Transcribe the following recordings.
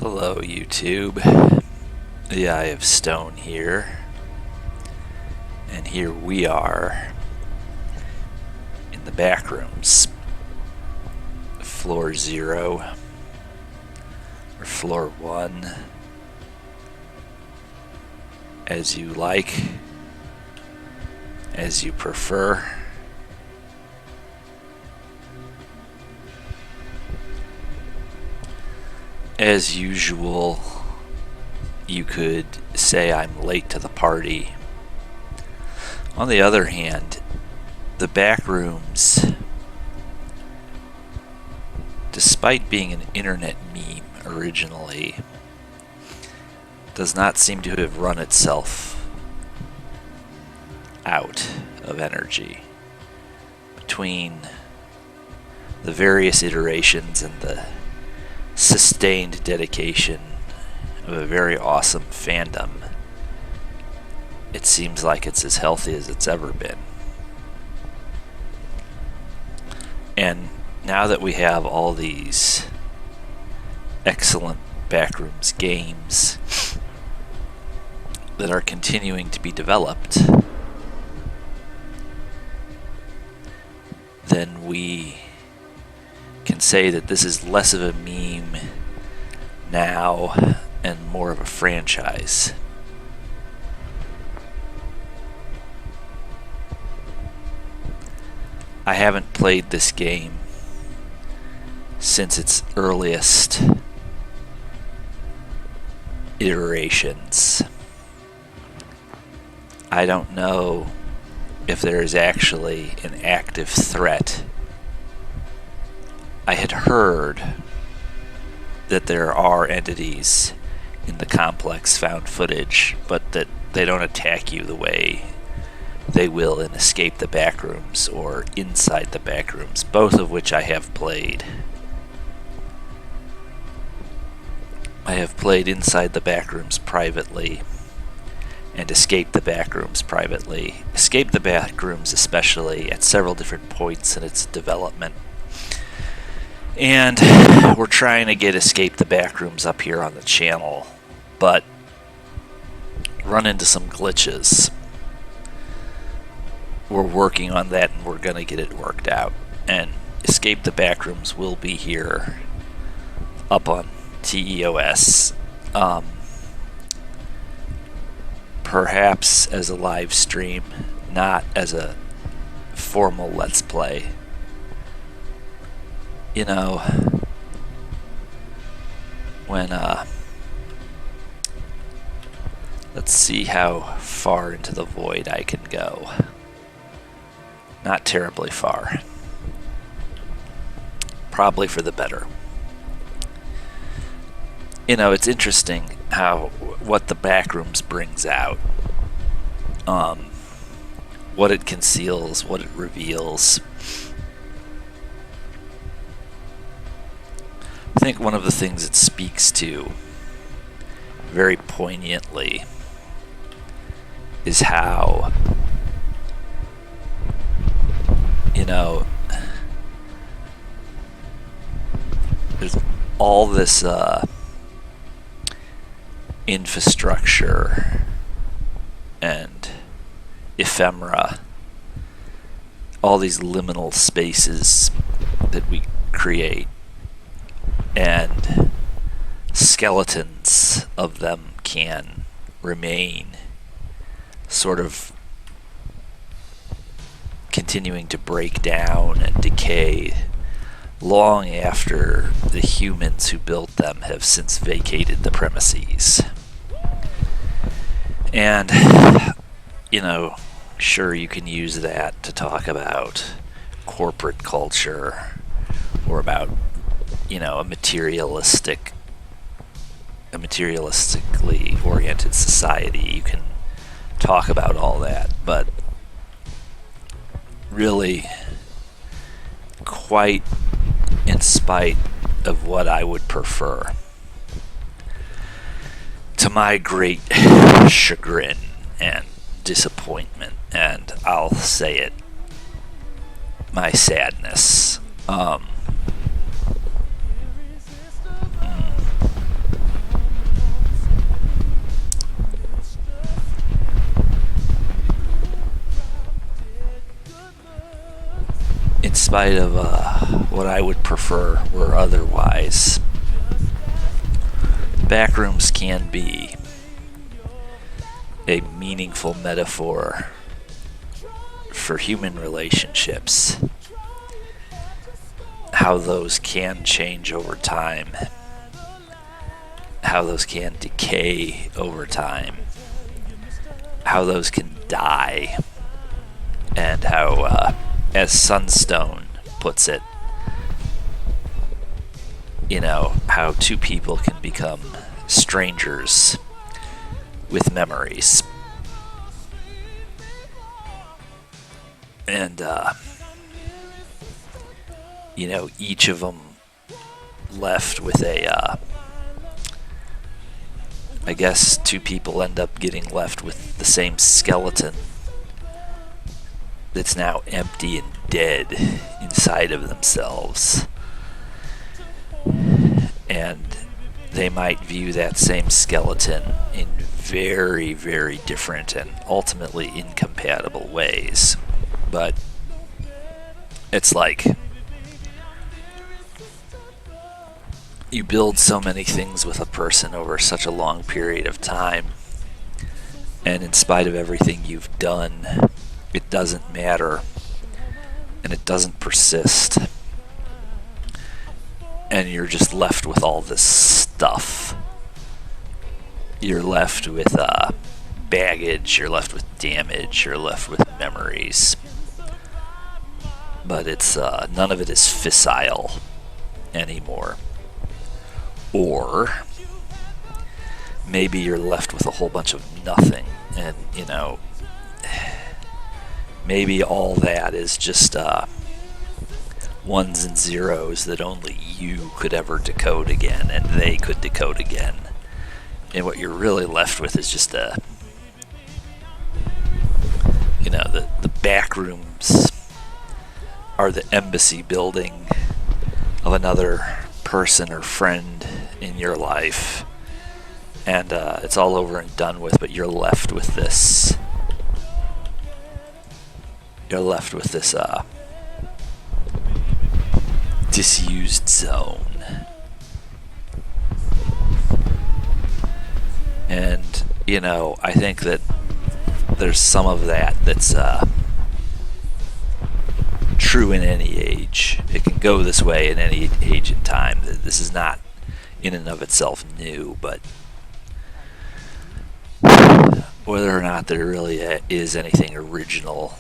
Hello YouTube, the Eye of Stone here, and here we are in the Backrooms, floor 0, or floor 1, as you like, as you prefer. As usual, you could say I'm late to the party. On the other hand, the Backrooms, despite being an internet meme originally, does not seem to have run itself out of energy. Between the various iterations and the sustained dedication of a very awesome fandom, it seems like it's as healthy as it's ever been. And now that we have all these excellent Backrooms games that are continuing to be developed, then we can say that this is less of a meme now and more of a franchise. I haven't played this game since its earliest iterations. I don't know if there is actually an active threat. I had heard that there are entities in the complex found footage, but that they don't attack you the way they will in Escape the Backrooms or Inside the Backrooms, both of which I have played. I have played Inside the Backrooms privately and Escape the Backrooms privately. Escape the Backrooms especially at several different points in its development. And we're trying to get Escape the Backrooms up here on the channel, but run into some glitches. We're working on that and we're going to get it worked out. And Escape the Backrooms will be here up on TEOS. Perhaps as a live stream, not as a formal Let's Play. You know, when, let's see how far into the void I can go. Not terribly far. Probably for the better. You know, it's interesting how, what the Backrooms brings out. What it conceals, what it reveals. I think one of the things it speaks to very poignantly is how, you know, there's all this infrastructure and ephemera, all these liminal spaces that we create, and skeletons of them can remain sort of continuing to break down and decay long after the humans who built them have since vacated the premises. And, you know, sure, you can use that to talk about corporate culture or about, you know, a materialistically oriented society. You can talk about all that, but really, quite in spite of what I would prefer, to my great chagrin and disappointment, and I'll say it, my sadness, in spite of what I would prefer or otherwise, Backrooms can be a meaningful metaphor for human relationships, how those can change over time, how those can decay over time, how those can die, and how, as Sunstone puts it, how two people can become strangers with memories. And, each of them left with I guess two people end up getting left with the same skeleton that's now empty and dead inside of themselves. And they might view that same skeleton in very, very different and ultimately incompatible ways. But it's like you build so many things with a person over such a long period of time, and in spite of everything you've done, it doesn't matter, and it doesn't persist, and you're just left with all this stuff. You're left with baggage, you're left with damage, you're left with memories, but it's none of it is fissile anymore. Or maybe you're left with a whole bunch of nothing, and maybe all that is just ones and zeros that only you could ever decode again, and they could decode again. And what you're really left with is just the Backrooms are the embassy building of another person or friend in your life, and it's all over and done with, but you're left with this disused zone. And I think that there's some of that that's true in any age. It can go this way in any age and time. This is not in and of itself new, but whether or not there really is anything original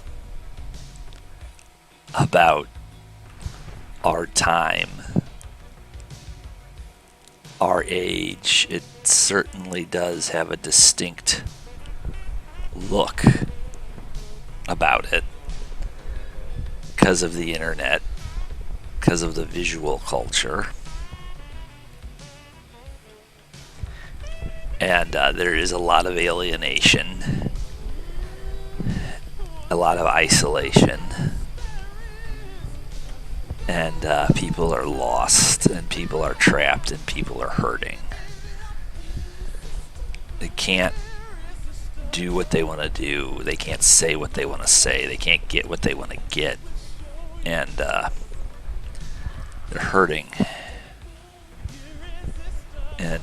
about our time, our age, it certainly does have a distinct look about it because of the internet, because of the visual culture. And there is a lot of alienation, a lot of isolation, and people are lost, and people are trapped, and people are hurting. They can't do what they want to do. They can't say what they want to say. They can't get what they want to get. And they're hurting. And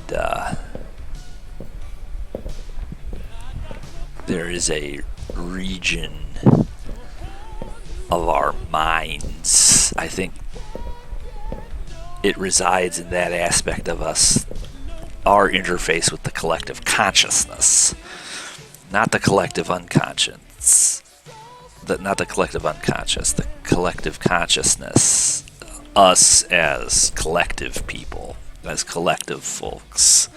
there is a region of our minds, I think it resides in that aspect of us, our interface with the collective consciousness, not the collective unconscious, not the collective unconscious, the collective consciousness, us as collective people, as collective folks.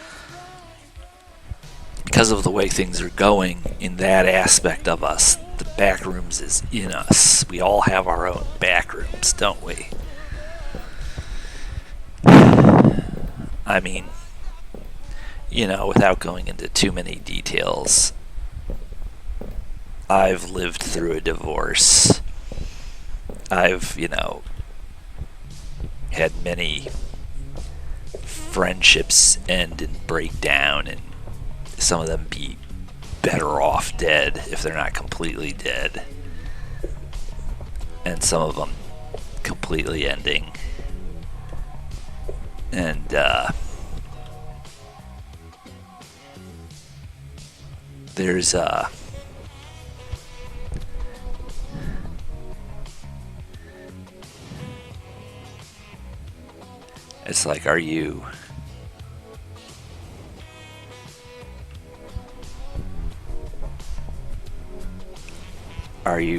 Because of the way things are going in that aspect of us, the Backrooms is in us. We all have our own Backrooms, don't we? I mean, without going into too many details, I've lived through a divorce. I've, had many friendships end and break down, and some of them be better off dead if they're not completely dead. And some of them completely ending. And there's it's like, are you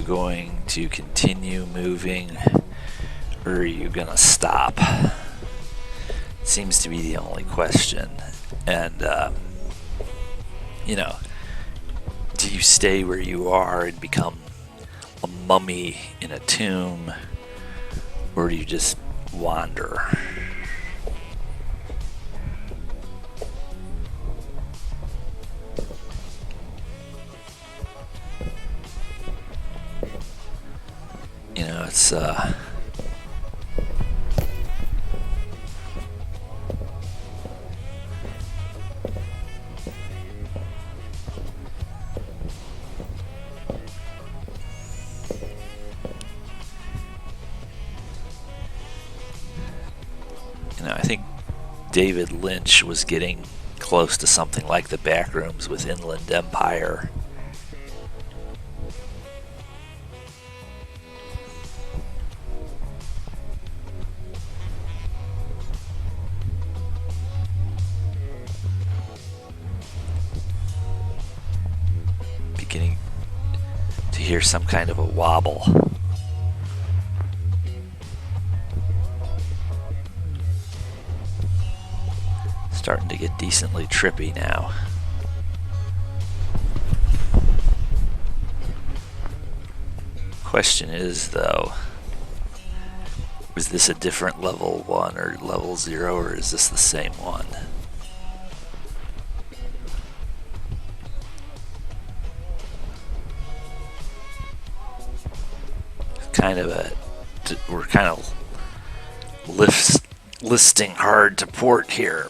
going to continue moving, or are you gonna stop? Seems to be the only question. And do you stay where you are and become a mummy in a tomb, or do you just wander? It's I think David Lynch was getting close to something like the Backrooms with Inland Empire. Beginning to hear some kind of a wobble. Starting to get decently trippy now. Question is, though, is this a different level 1 or level 0, or is this the same one? We're kind of listing hard to port here.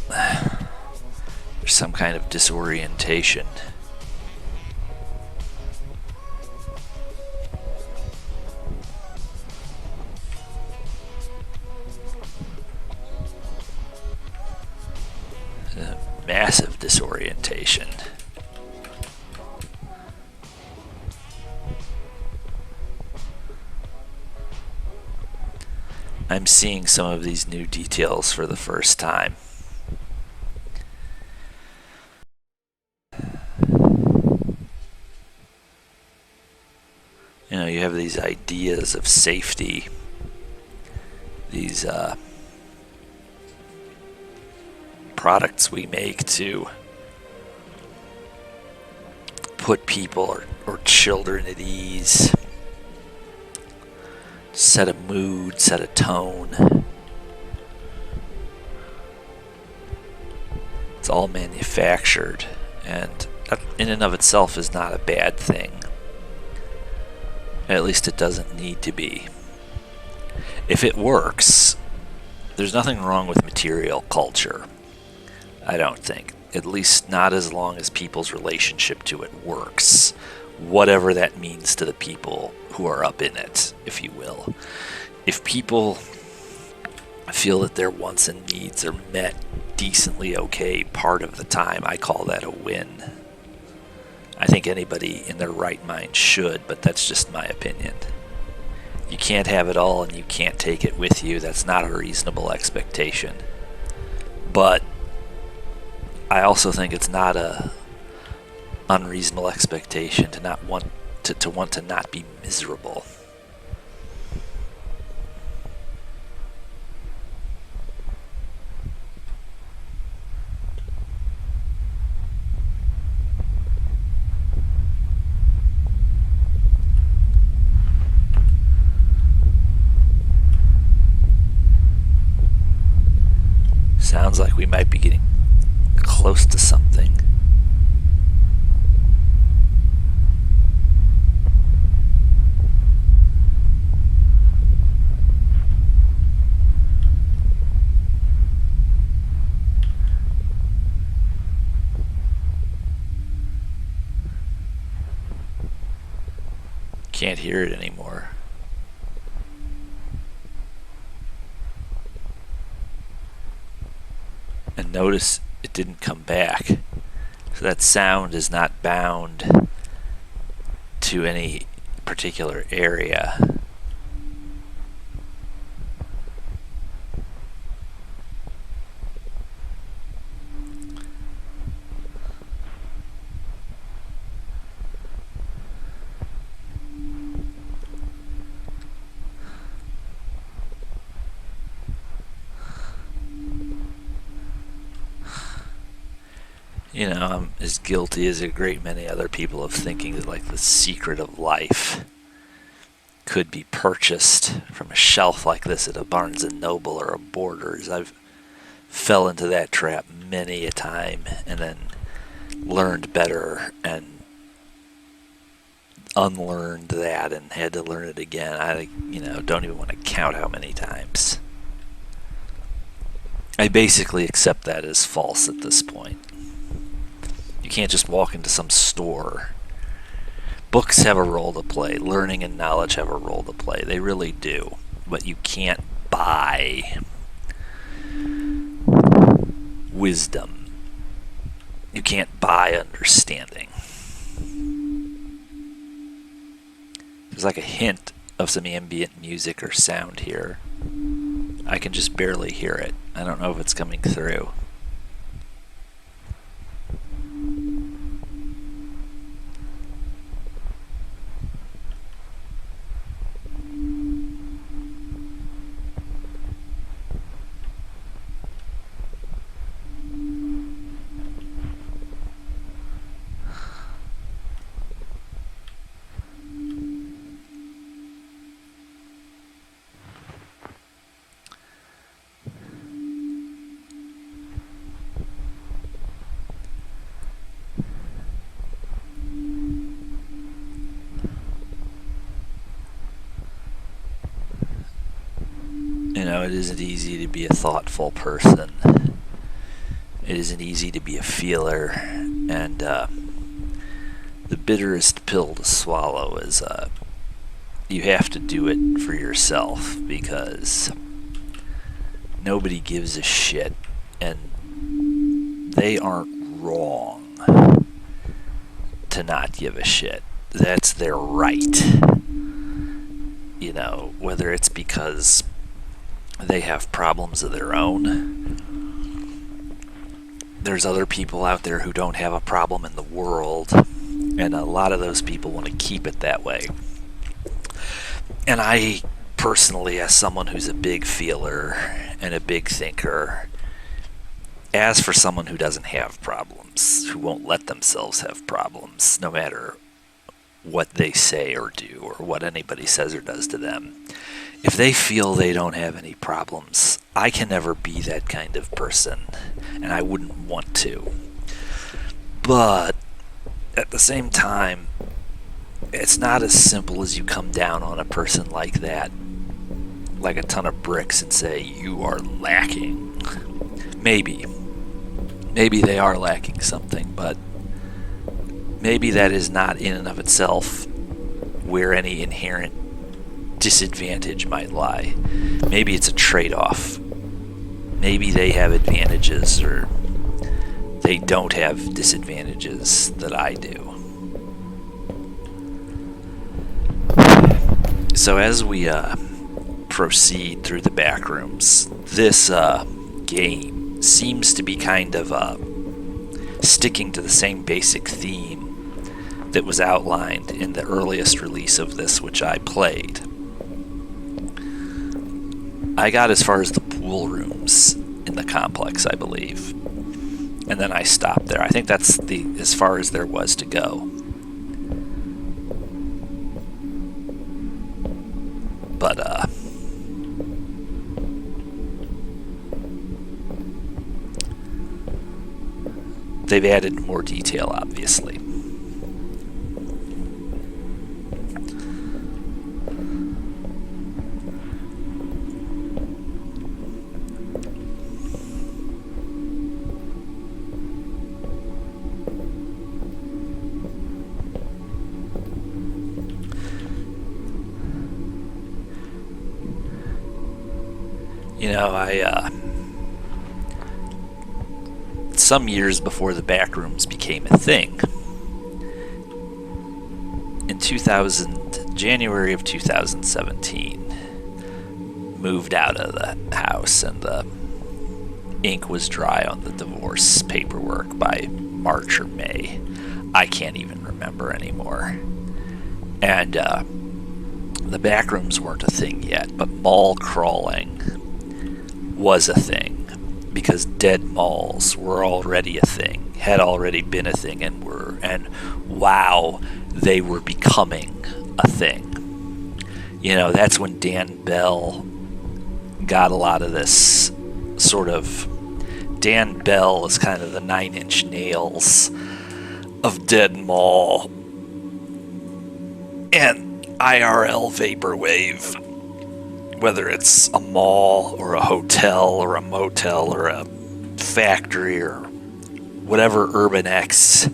There's some kind of disorientation. Massive disorientation. I'm seeing some of these new details for the first time. You have these ideas of safety, these products we make to put people or children at ease, set a mood, set a tone. It's all manufactured, and that in and of itself is not a bad thing. At least it doesn't need to be. If it works, there's nothing wrong with material culture, I don't think. At least not as long as people's relationship to it works. Whatever that means to the people who are up in it, if you will. If people feel that their wants and needs are met decently okay part of the time, I call that a win. I think anybody in their right mind should, but that's just my opinion. You can't have it all and you can't take it with you. That's not a reasonable expectation. But I also think it's not a unreasonable expectation to not want to not be miserable. Sounds like we might be getting close to something. Can't hear it anymore. And notice it didn't come back. So that sound is not bound to any particular area. You know, I'm as guilty as a great many other people of thinking that, like, the secret of life could be purchased from a shelf like this at a Barnes & Noble or a Borders. I've fell into that trap many a time and then learned better and unlearned that and had to learn it again. I, don't even want to count how many times. I basically accept that as false at this point. You can't just walk into some store. Books have a role to play. Learning and knowledge have a role to play. They really do. But you can't buy wisdom. You can't buy understanding. There's like a hint of some ambient music or sound here. I can just barely hear it. I don't know if it's coming through. It isn't easy to be a thoughtful person. It isn't easy to be a feeler, and the bitterest pill to swallow is you have to do it for yourself, because nobody gives a shit, and they aren't wrong to not give a shit. That's their right. Whether it's because they have problems of their own. There's other people out there who don't have a problem in the world, and a lot of those people want to keep it that way. And I personally, as someone who's a big feeler and a big thinker, as for someone who doesn't have problems, who won't let themselves have problems, no matter what they say or do or what anybody says or does to them, if they feel they don't have any problems, I can never be that kind of person, and I wouldn't want to. But at the same time, it's not as simple as you come down on a person like that, like a ton of bricks, and say, you are lacking. Maybe they are lacking something, but maybe that is not in and of itself where any inherent disadvantage might lie. Maybe it's a trade-off. Maybe they have advantages, or they don't have disadvantages that I do. So as we proceed through the Backrooms, this game seems to be kind of sticking to the same basic theme that was outlined in the earliest release of this, which I played. I got as far as the pool rooms in the complex, I believe. And then I stopped there. I think that's as far as there was to go. But, they've added more detail, obviously. You know, some years before the Backrooms became a thing, in January of 2017, moved out of the house, and the ink was dry on the divorce paperwork by March or May. I can't even remember anymore. And the Backrooms weren't a thing yet, but mall crawling was a thing, because dead malls were already a thing, had already been a thing, and wow, they were becoming a thing. You know, that's when Dan Bell got a lot of this sort of... Dan Bell is kind of the 9 Inch Nails of dead mall and IRL vaporwave. Whether it's a mall or a hotel or a motel or a factory or whatever Urban X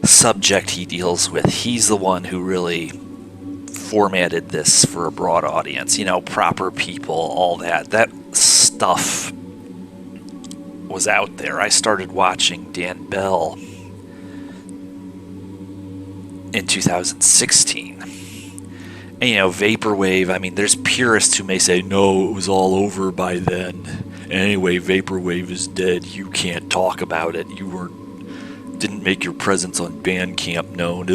subject he deals with, he's the one who really formatted this for a broad audience. You know, proper people, all that. That stuff was out there. I started watching Dan Bell in 2016. And, you know, vaporwave, I mean, there's purists who may say, no, it was all over by then. And anyway, vaporwave is dead. You can't talk about it. Didn't make your presence on Bandcamp known.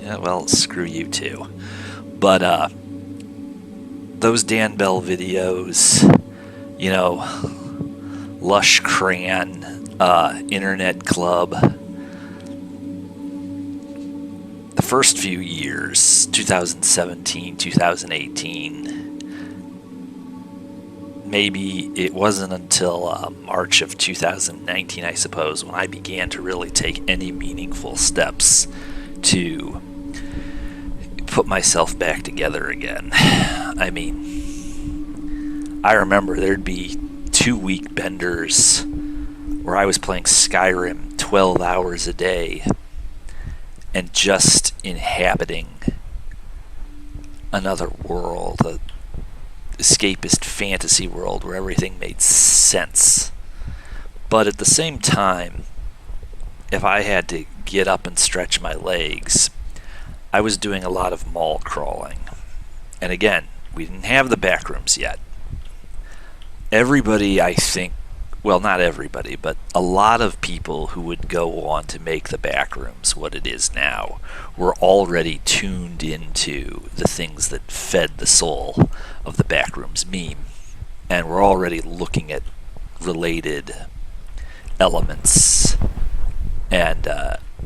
Yeah, well, screw you too. But those Dan Bell videos, you know, Lush Crayon, Internet Club, the first few years, 2017, 2018, maybe it wasn't until March of 2019, I suppose, when I began to really take any meaningful steps to put myself back together again. I mean, I remember there'd be 2-week benders where I was playing Skyrim 12 hours a day and just inhabiting another world, a escapist fantasy world where everything made sense. But at the same time, if I had to get up and stretch my legs, I was doing a lot of mall crawling. And again, we didn't have the Backrooms yet. Everybody, I think, well, not everybody, but a lot of people who would go on to make the Backrooms what it is now were already tuned into the things that fed the soul of the Backrooms meme, and were already looking at related elements, and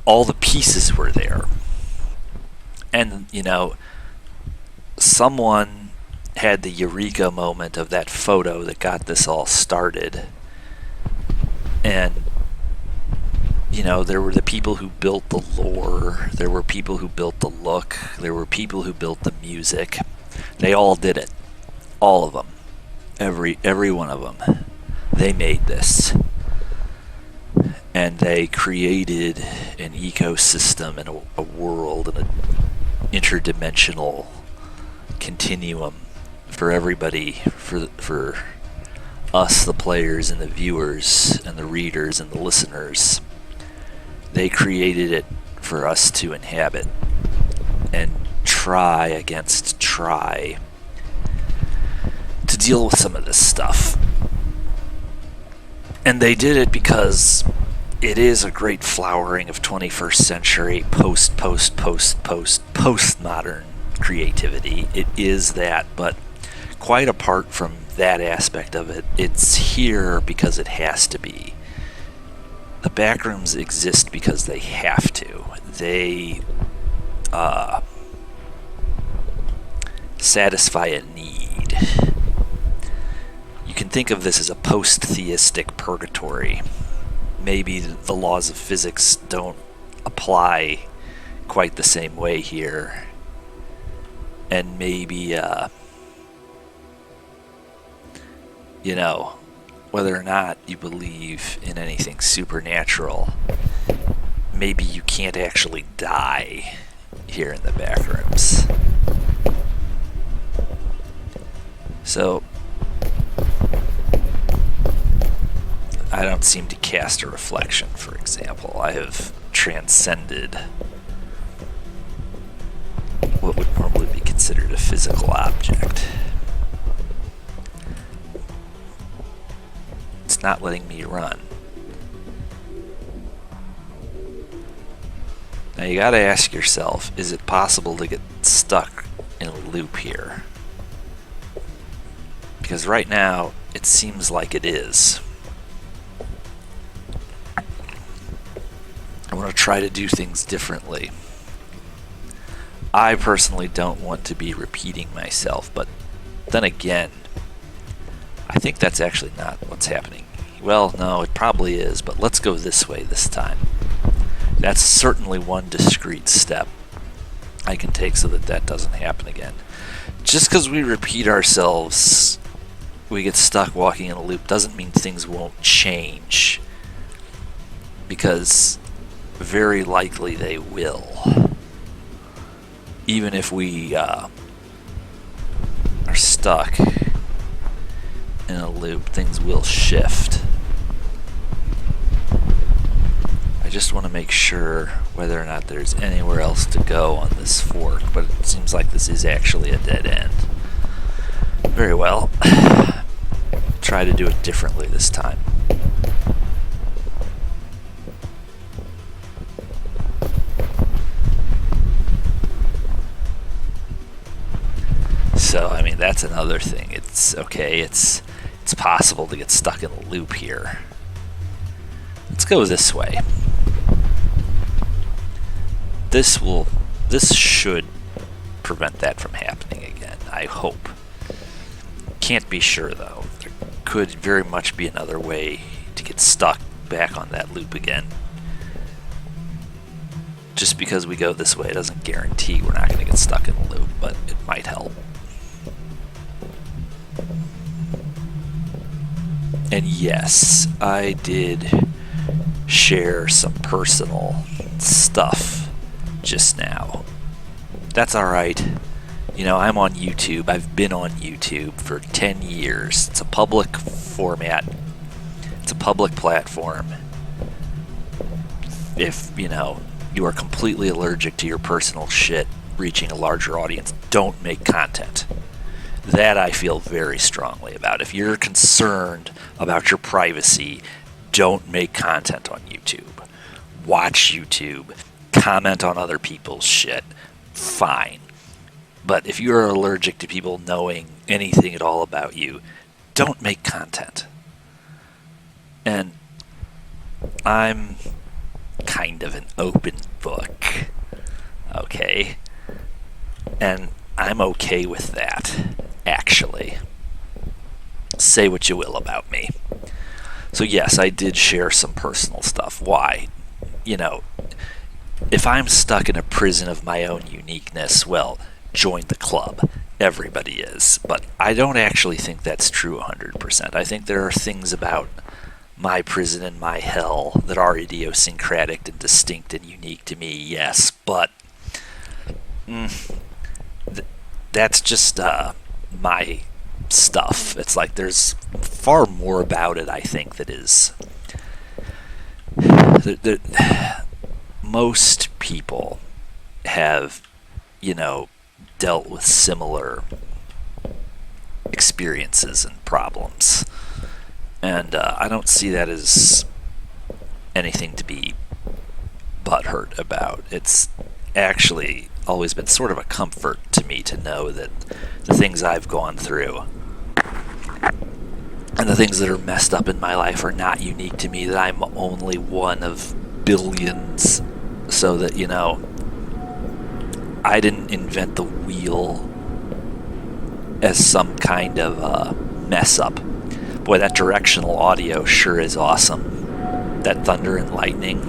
all the pieces were there. And, you know, someone had the eureka moment of that photo that got this all started. And, you know, there were the people who built the lore, there were people who built the look, there were people who built the music. They all did it. All of them. Every one of them. They made this. And they created an ecosystem and a world and an interdimensional continuum for everybody, for us, the players and the viewers and the readers and the listeners. They created it for us to inhabit and try to deal with some of this stuff. And they did it because it is a great flowering of 21st century postmodern creativity. It is that, but quite apart from that aspect of it, it's here because it has to be. The Backrooms exist because they have to. They satisfy a need. You can think of this as a post-theistic purgatory. Maybe the laws of physics don't apply quite the same way here. And maybe, you know, whether or not you believe in anything supernatural, maybe you can't actually die here in the Backrooms. So, I don't seem to cast a reflection, for example. I have transcended what would normally be considered a physical object. It's not letting me run. Now you gotta ask yourself, is it possible to get stuck in a loop here? Because right now, it seems like it is. I want to try to do things differently. I personally don't want to be repeating myself, but then again, I think that's actually not what's happening. Well, no, it probably is, but let's go this way this time. That's certainly one discrete step I can take so that that doesn't happen again. Just because we repeat ourselves, we get stuck walking in a loop, doesn't mean things won't change. Because very likely they will. Even if we are stuck in a loop, things will shift. I just want to make sure whether or not there's anywhere else to go on this fork, but it seems like this is actually a dead end. Very well. Try to do it differently this time. So, I mean, that's another thing. It's okay, it's possible to get stuck in a loop here. Let's go this way. This should prevent that from happening again, I hope. Can't be sure though. There could very much be another way to get stuck back on that loop again. Just because we go this way doesn't guarantee we're not going to get stuck in a loop, but it might help. And yes, I did share some personal stuff just now. That's alright. You know, I'm on YouTube. I've been on YouTube for 10 years. It's a public format. It's a public platform. If, you know, you are completely allergic to your personal shit reaching a larger audience, don't make content. That I feel very strongly about. If you're concerned about your privacy, don't make content on YouTube. Watch YouTube. Comment on other people's shit. Fine. But if you're allergic to people knowing anything at all about you, don't make content. And I'm kind of an open book. Okay? And I'm okay with that, actually. Say what you will about me. So yes, I did share some personal stuff. Why? You know, if I'm stuck in a prison of my own uniqueness, well, join the club. Everybody is. But I don't actually think that's true 100%. I think there are things about my prison and my hell that are idiosyncratic and distinct and unique to me, yes, but that's just my stuff. It's like there's far more about it, I think, that is... most people have, you know, dealt with similar experiences and problems. And I don't see that as anything to be butthurt about. It's actually always been sort of a comfort to me to know that the things I've gone through and the things that are messed up in my life are not unique to me, that I'm only one of billions, so that, you know, I didn't invent the wheel as some kind of mess up. Boy, that directional audio sure is awesome. That thunder and lightning.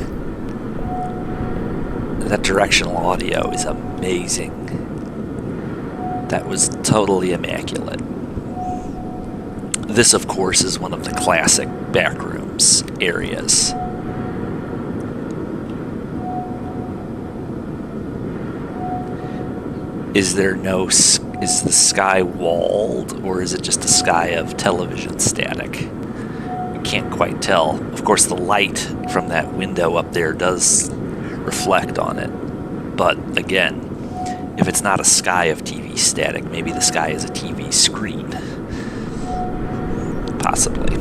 That directional audio is amazing. That was totally immaculate. This, of course, is one of the classic Backrooms areas. Is the sky walled, or is it just a sky of television static? can't quite tell. Of course, the light from that window up there does reflect on it. But again, if it's not a sky of TV static, maybe the sky is a TV screen. Possibly.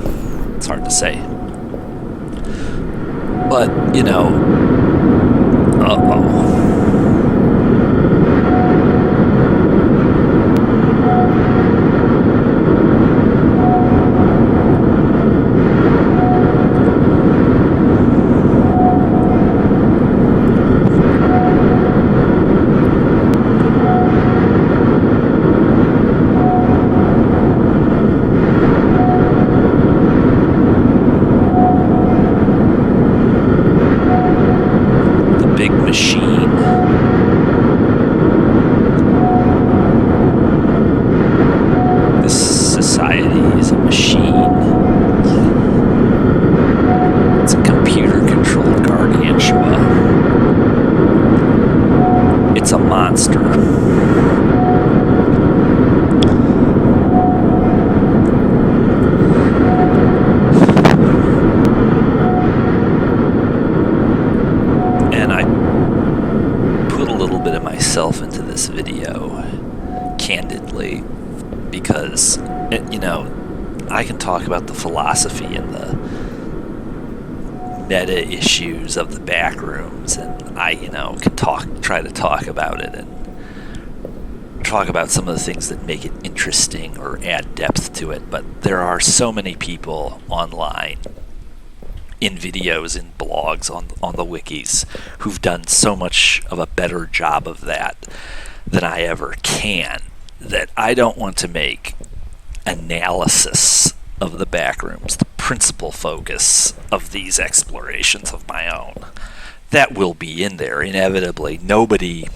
It's hard to say. But, you know, uh-oh. Into this video candidly because you know, I can talk about the philosophy and the meta issues of the Backrooms, and I, you know, can try to talk about it and talk about some of the things that make it interesting or add depth to it. But there are so many people online, in videos, in blogs, on the wikis, who've done so much of a better job of that than I ever can, that I don't want to make analysis of the Backrooms the principal focus of these explorations of my own. That will be in there, inevitably. Nobody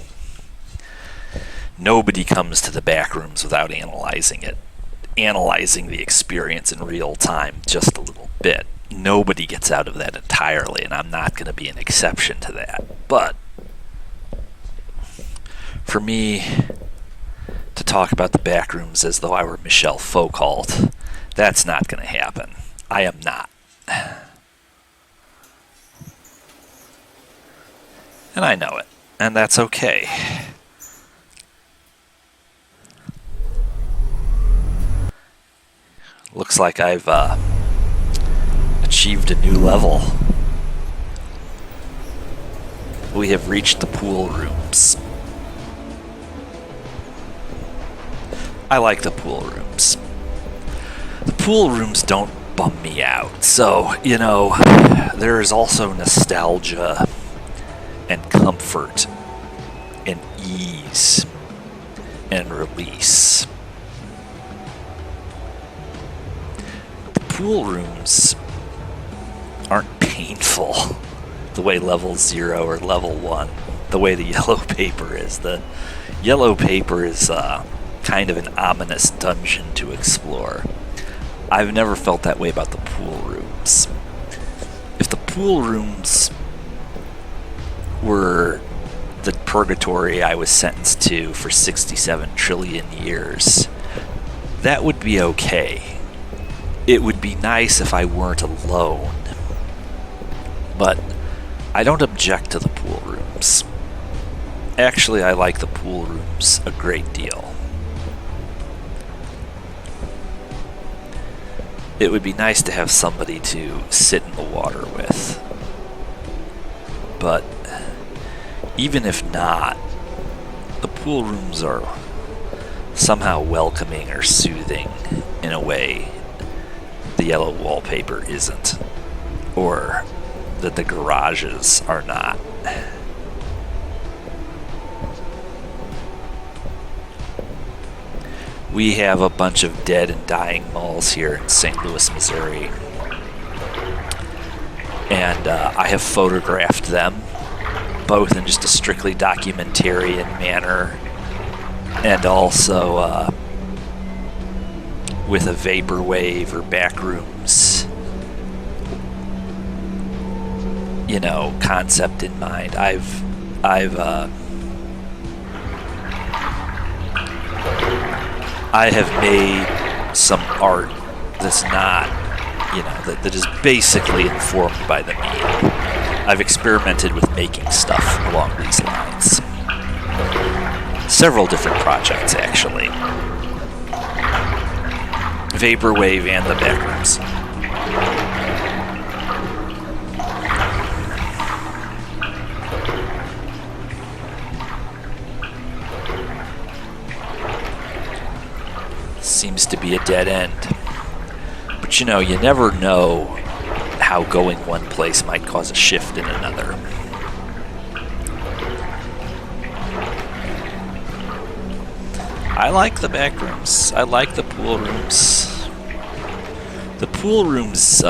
comes to the Backrooms without analyzing it, analyzing the experience in real time just a little bit. Nobody gets out of that entirely, and I'm not going to be an exception to that. But for me to talk about the Backrooms as though I were Michel Foucault, that's not going to happen. I am not. And I know it, and that's okay. Looks like I've achieved a new level. We have reached the pool rooms. I like the pool rooms. The pool rooms don't bum me out. So, you know, there is also nostalgia and comfort and ease and release. The pool rooms aren't painful the way level 0 or level 1, the way the yellow paper is. The yellow paper is kind of an ominous dungeon to explore. I've never felt that way about the pool rooms. If the pool rooms were the purgatory I was sentenced to for 67 trillion years, that would be okay. It would be nice if I weren't alone. But I don't object to the pool rooms. Actually, I like the pool rooms a great deal. It would be nice to have somebody to sit in the water with. But even if not, the pool rooms are somehow welcoming or soothing in a way the yellow wallpaper isn't, or that the garages are not. We have a bunch of dead and dying malls here in St. Louis, Missouri. And I have photographed them, both in just a strictly documentarian manner, and also with a Vaporwave or Backrooms, you know, concept in mind. I've I have made some art that's not that is basically informed by the mean. I've experimented with making stuff along these lines. Several different projects, actually. Vaporwave and the Backrooms. Seems to be a dead end. But you never know how going one place might cause a shift in another. I like the Backrooms. I like the pool rooms. The pool rooms,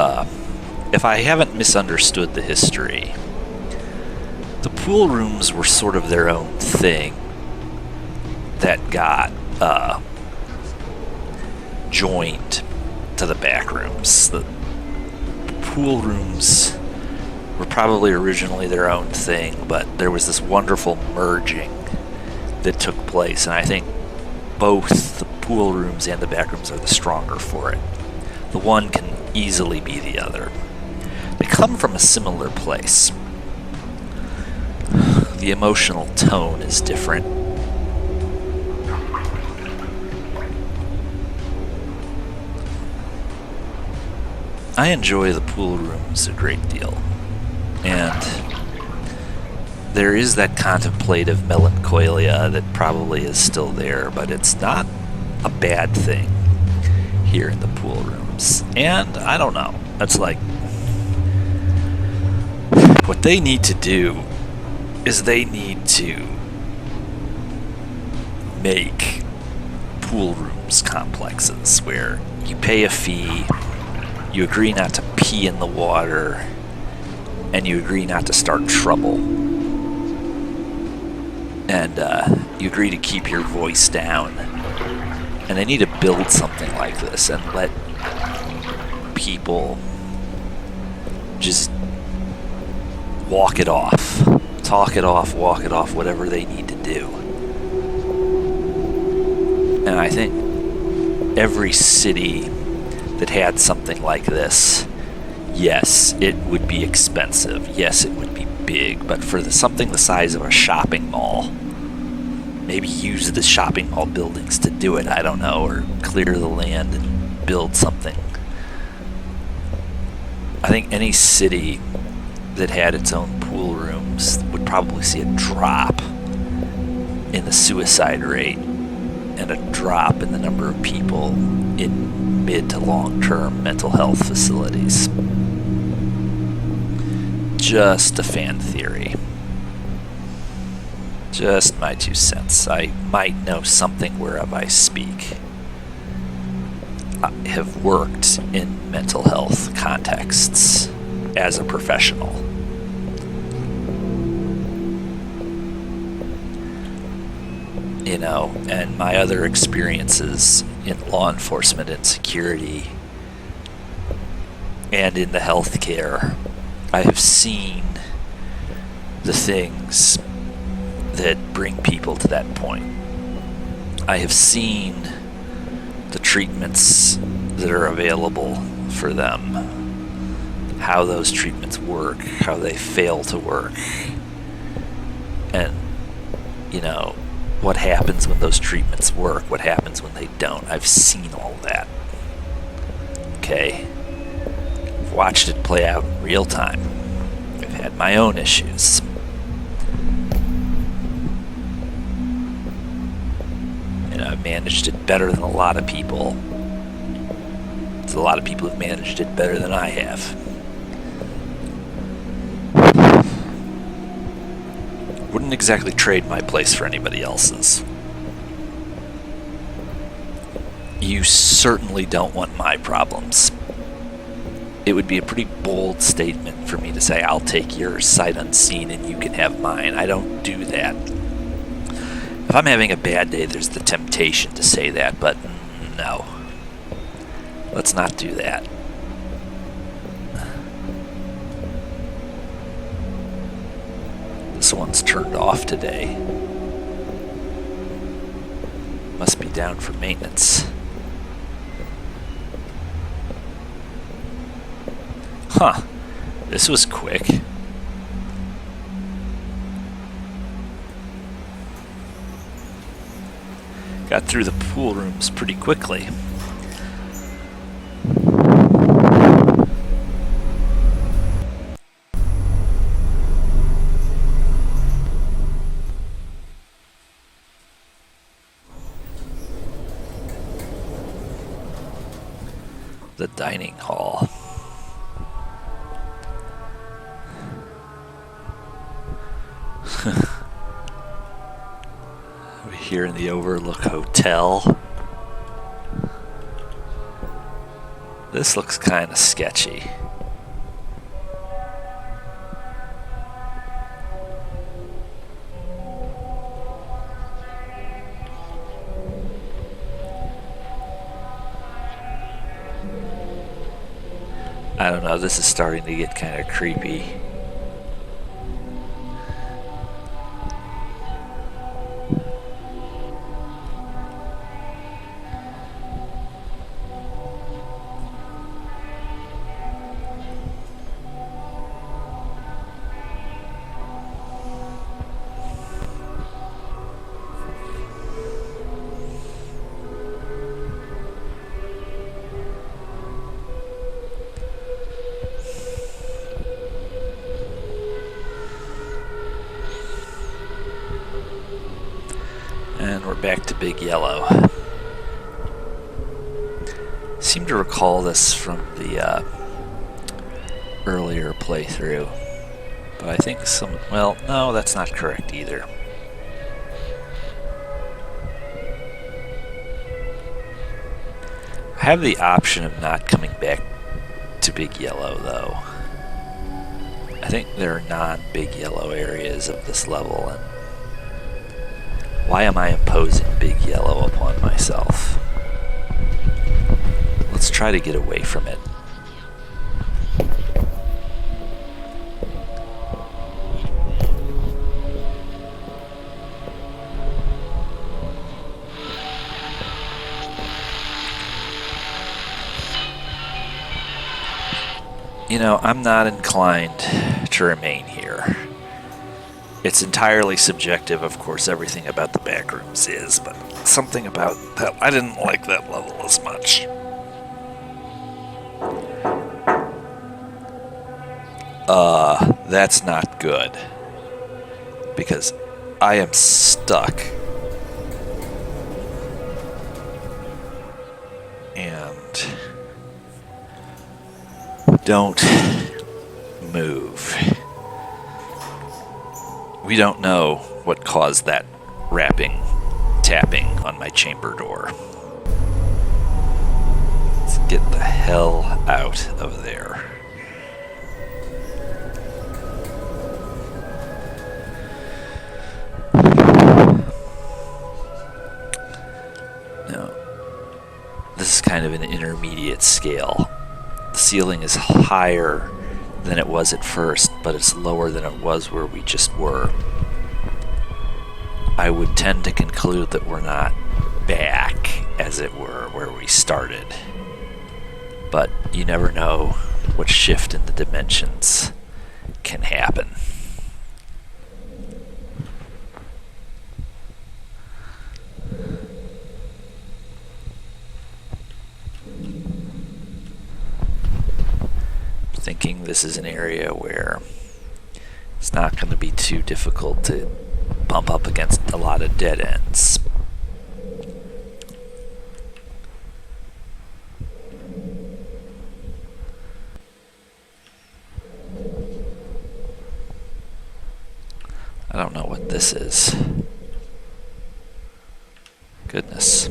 if I haven't misunderstood the history, the pool rooms were sort of their own thing that got joined to the Backrooms. The pool rooms were probably originally their own thing, but there was this wonderful merging that took place, and I think both the pool rooms and the Backrooms are the stronger for it. The one can easily be the other. They come from a similar place. The emotional tone is different. I enjoy the pool rooms a great deal, and there is that contemplative melancholia that probably is still there, but it's not a bad thing here in the pool rooms. And I don't know, it's like, what they need to do is they need to make pool rooms complexes where you pay a fee, you agree not to pee in the water, and you agree not to start trouble. And you agree to keep your voice down. And they need to build something like this and let people just walk it off. Talk it off, walk it off, whatever they need to do. And I think every city that had something like this, yes, it would be expensive. Yes, it would be big. But for something the size of a shopping mall, maybe use the shopping mall buildings to do it, I don't know, or clear the land and build something. I think any city that had its own pool rooms would probably see a drop in the suicide rate and a drop in the number of people in mid to long-term mental health facilities. Just a fan theory. Just my 2 cents. I might know something whereof I speak. I have worked in mental health contexts as a professional. And my other experiences in law enforcement and security and in the healthcare, I have seen the things that bring people to that point. I have seen the treatments that are available for them, how those treatments work, how they fail to work, and, what happens when those treatments work, what happens when they don't. I've seen all that. Okay? I've watched it play out in real time. I've had my own issues. I've managed it better than a lot of people. There's a lot of people who've managed it better than I have. Wouldn't exactly trade my place for anybody else's. You certainly don't want my problems. It would be a pretty bold statement for me to say, I'll take yours sight unseen and you can have mine. I don't do that. If I'm having a bad day, there's the temptation to say that, but no. Let's not do that. This one's turned off today. Must be down for maintenance. Huh. This was quick. Got through the pool rooms pretty quickly. The dining hall. We're here in the Overlook Hotel. This looks kind of sketchy. I don't know, this is starting to get kind of creepy. And we're back to Big Yellow. Seem to recall this from the earlier playthrough, but I think well, no, that's not correct either. I have the option of not coming back to Big Yellow, though. I think there are non-Big Yellow areas of this level, and why am I imposing Big Yellow upon myself? Let's try to get away from it. You know, I'm not inclined to remain here. It's entirely subjective, of course, everything about the Backrooms is, but something about that, I didn't like that level as much. That's not good. Because I am stuck. And don't move. We don't know what caused that tapping on my chamber door. Let's get the hell out of there. No. This is kind of an intermediate scale. The ceiling is higher than it was at first, but it's lower than it was where we just were. I would tend to conclude that we're not back, as it were, where we started. But you never know what shift in the dimensions can happen. Thinking this is an area where it's not going to be too difficult to bump up against a lot of dead ends. I don't know what this is. Goodness.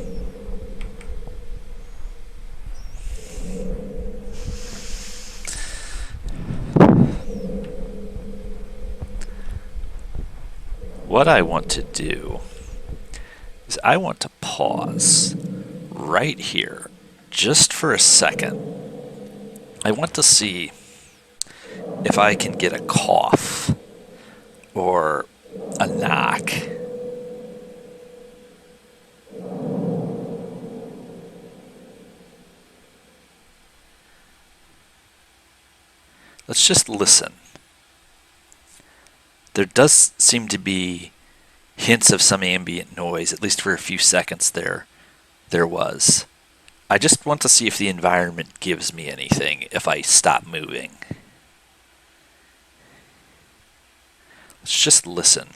What I want to do is I want to pause right here just for a second. I want to see if I can get a cough or a knock. Let's just listen. There does seem to be hints of some ambient noise, at least for a few seconds there was. I just want to see if the environment gives me anything if I stop moving. Let's just listen.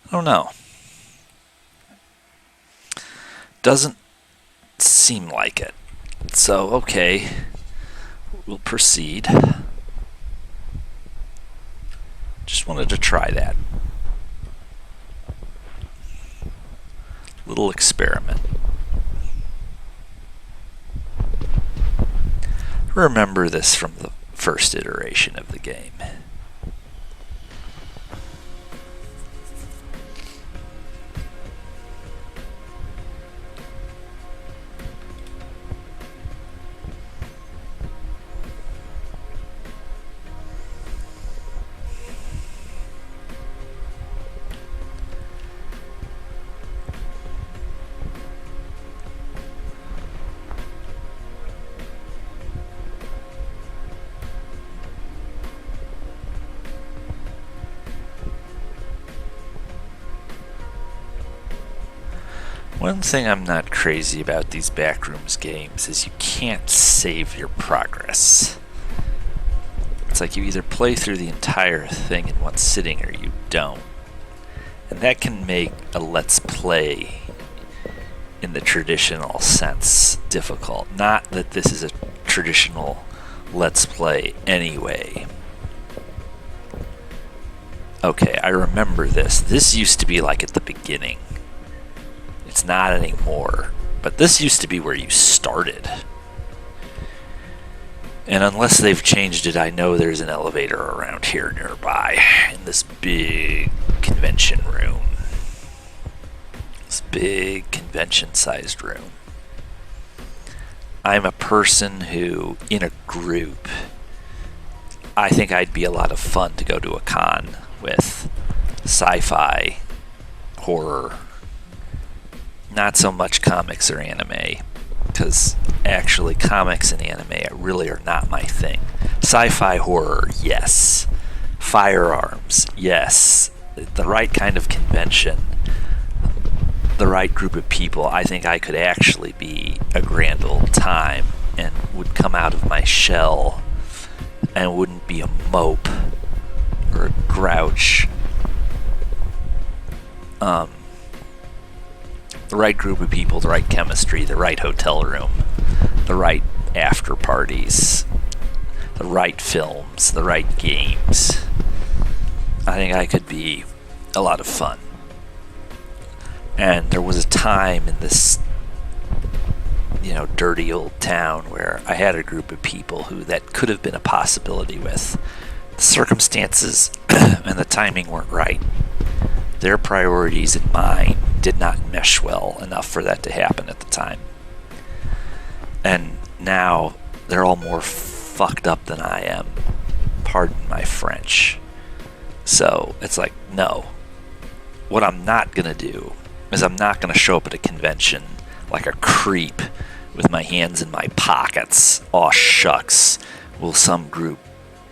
I don't know. Doesn't seem like it. So, okay. We'll proceed. Just wanted to try that. Little experiment. Remember this from the first iteration of the game. One thing I'm not crazy about these Backrooms games is you can't save your progress. It's like you either play through the entire thing in one sitting or you don't. And that can make a let's play in the traditional sense difficult. Not that this is a traditional let's play anyway. Okay, I remember this. This used to be like at the beginning. It's not anymore, but this used to be where you started. And unless they've changed it, I know there's an elevator around here nearby in this big convention room. This big convention-sized room. I'm a person who, in a group, I think I'd be a lot of fun to go to a con with. Sci-fi, horror, not so much comics or anime, because actually comics and anime really are not my thing. Sci-fi horror, yes. Firearms, yes. The right kind of convention, the right group of people, I think I could actually be a grand old time and would come out of my shell and wouldn't be a mope or a grouch. The right group of people, the right chemistry, the right hotel room, the right after parties, the right films, the right games. I think I could be a lot of fun. And there was a time in this, dirty old town where I had a group of people who that could have been a possibility with. The circumstances and the timing weren't right. Their priorities and mine did not mesh well enough for that to happen at the time. And now they're all more fucked up than I am. Pardon my French. So it's like, no. What I'm not going to do is I'm not going to show up at a convention like a creep with my hands in my pockets. Aw shucks. Will some group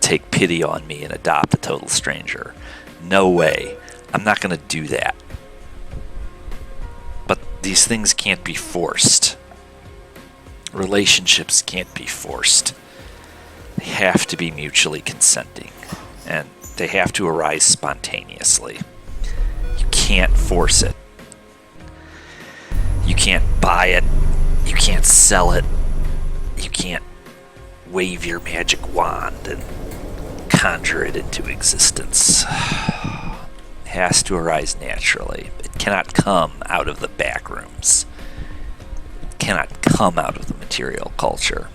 take pity on me and adopt a total stranger? No way. I'm not going to do that. But these things can't be forced. Relationships can't be forced. They have to be mutually consenting. And they have to arise spontaneously. You can't force it. You can't buy it. You can't sell it. You can't wave your magic wand and conjure it into existence. It has to arise naturally. It cannot come out of the backrooms. It cannot come out of the material culture.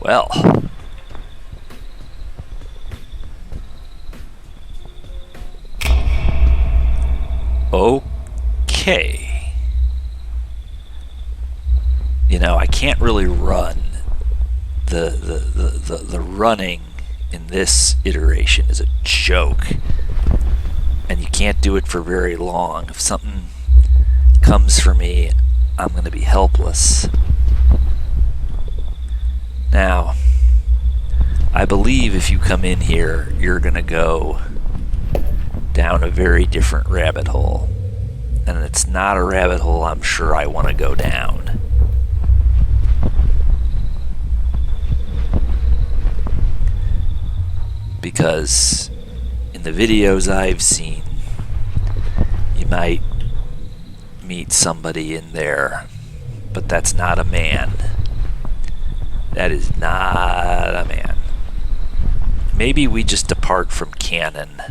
Well, okay. I can't really run the running in this iteration is a joke, and you can't do it for very long. If something comes for me, I'm going to be helpless. Now, I believe if you come in here, you're going to go down a very different rabbit hole. And it's not a rabbit hole I'm sure I want to go down. Because in the videos I've seen, you might meet somebody in there, but that's not a man. That is not a man. Maybe we just depart from canon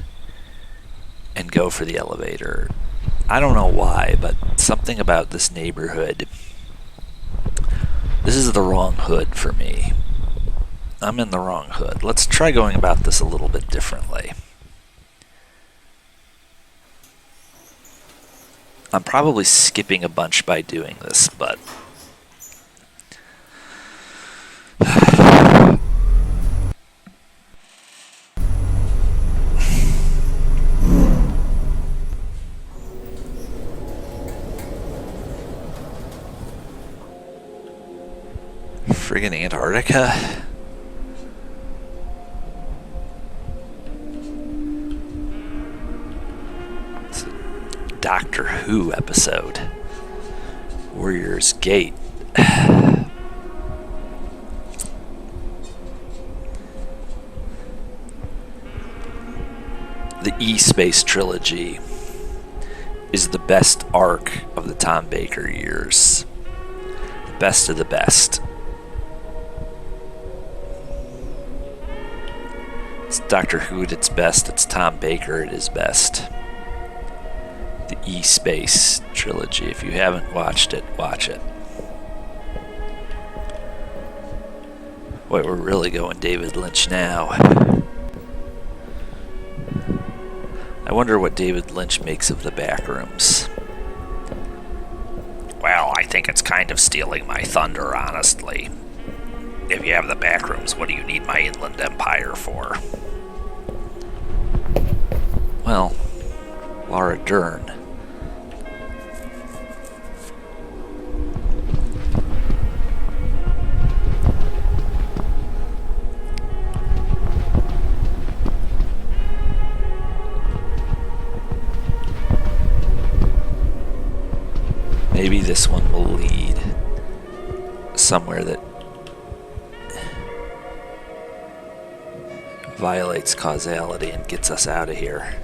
and go for the elevator. I don't know why, but something about this neighborhood. This is the wrong hood for me. I'm in the wrong hood. Let's try going about this a little bit differently. I'm probably skipping a bunch by doing this, but friggin' Antarctica? It's a Doctor Who episode. Warrior's Gate. The E-Space trilogy is the best arc of the Tom Baker years. The best of the best. It's Doctor Who at its best, it's Tom Baker at his best. The E-Space trilogy. If you haven't watched it, watch it. Boy, we're really going David Lynch now. I wonder what David Lynch makes of the Backrooms. Well, I think it's kind of stealing my thunder, honestly. If you have the Backrooms, what do you need my Inland Empire for? Well, Laura Dern. Maybe this one will lead somewhere that violates causality and gets us out of here.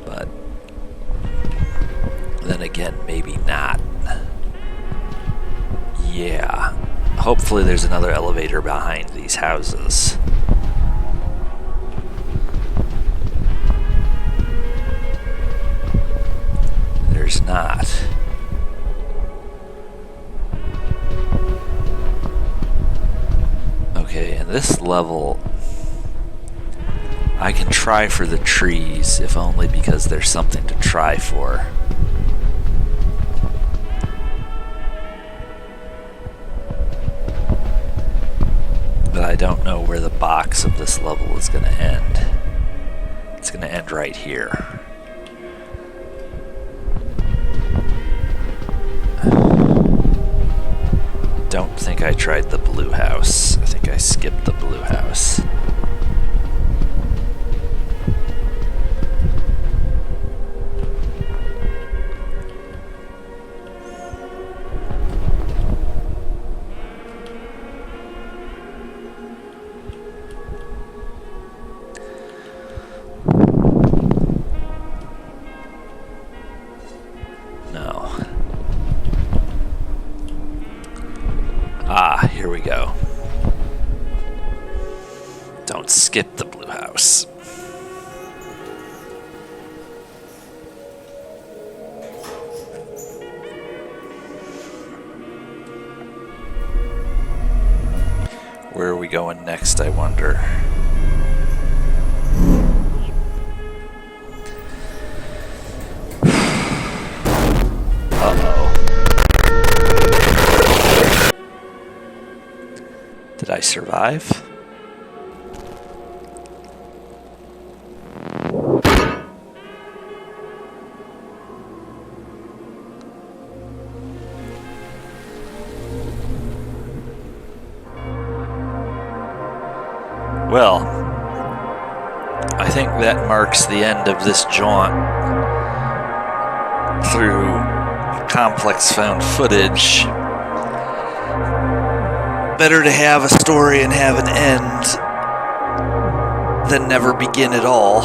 But then again, maybe not. Yeah. Hopefully there's another elevator behind these houses. There's not. Okay, in this level, I can try for the trees, if only because there's something to try for. But I don't know where the box of this level is going to end. It's going to end right here. Don't think I tried the blue house. I think I skipped the blue house. Here we go. Don't skip the blue house. Where are we going next, I wonder? survive. Well, I think that marks the end of this jaunt through complex found footage. Better to have a story and have an end than never begin at all.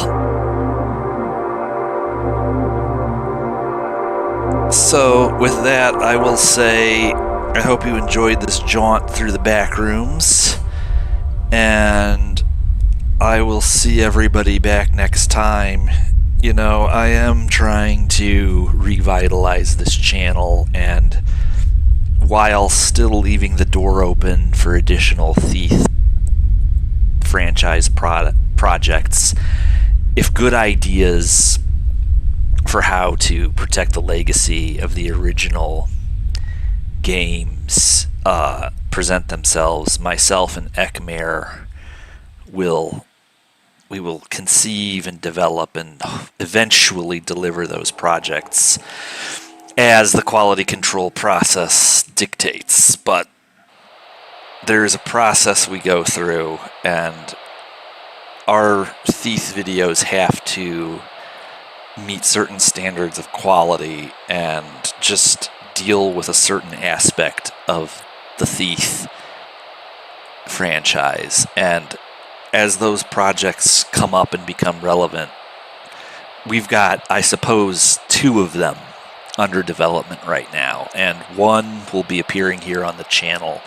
So, with that, I will say I hope you enjoyed this jaunt through the Backrooms, and I will see everybody back next time. You know, I am trying to revitalize this channel, and while still leaving the door open for additional Thief franchise projects, if good ideas for how to protect the legacy of the original games present themselves, myself and Ekmer we will conceive and develop and eventually deliver those projects as the quality control process dictates. But there is a process we go through, and our Thief videos have to meet certain standards of quality and just deal with a certain aspect of the Thief franchise. And as those projects come up and become relevant, we've got, I suppose, 2 of them under development right now, and one will be appearing here on the channel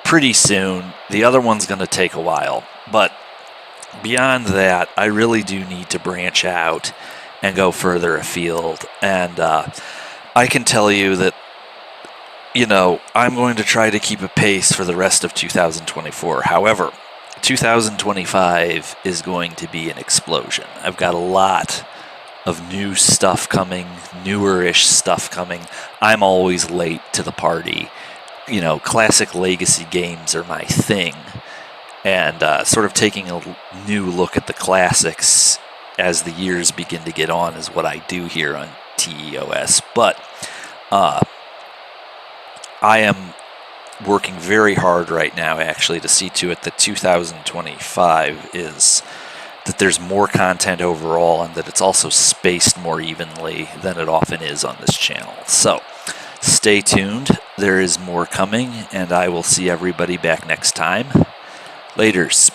pretty soon. The other one's going to take a while, but beyond that, I really do need to branch out and go further afield. And I can tell you that, you know, I'm going to try to keep a pace for the rest of 2024. However, 2025 is going to be an explosion. I've got a lot of new stuff coming, newer-ish stuff coming. I'm always late to the party. You know, classic legacy games are my thing. And sort of taking a new look at the classics as the years begin to get on is what I do here on TEOS. But I am working very hard right now, actually, to see to it that 2025 is that there's more content overall, and that it's also spaced more evenly than it often is on this channel. So stay tuned. There is more coming, and I will see everybody back next time. Laters.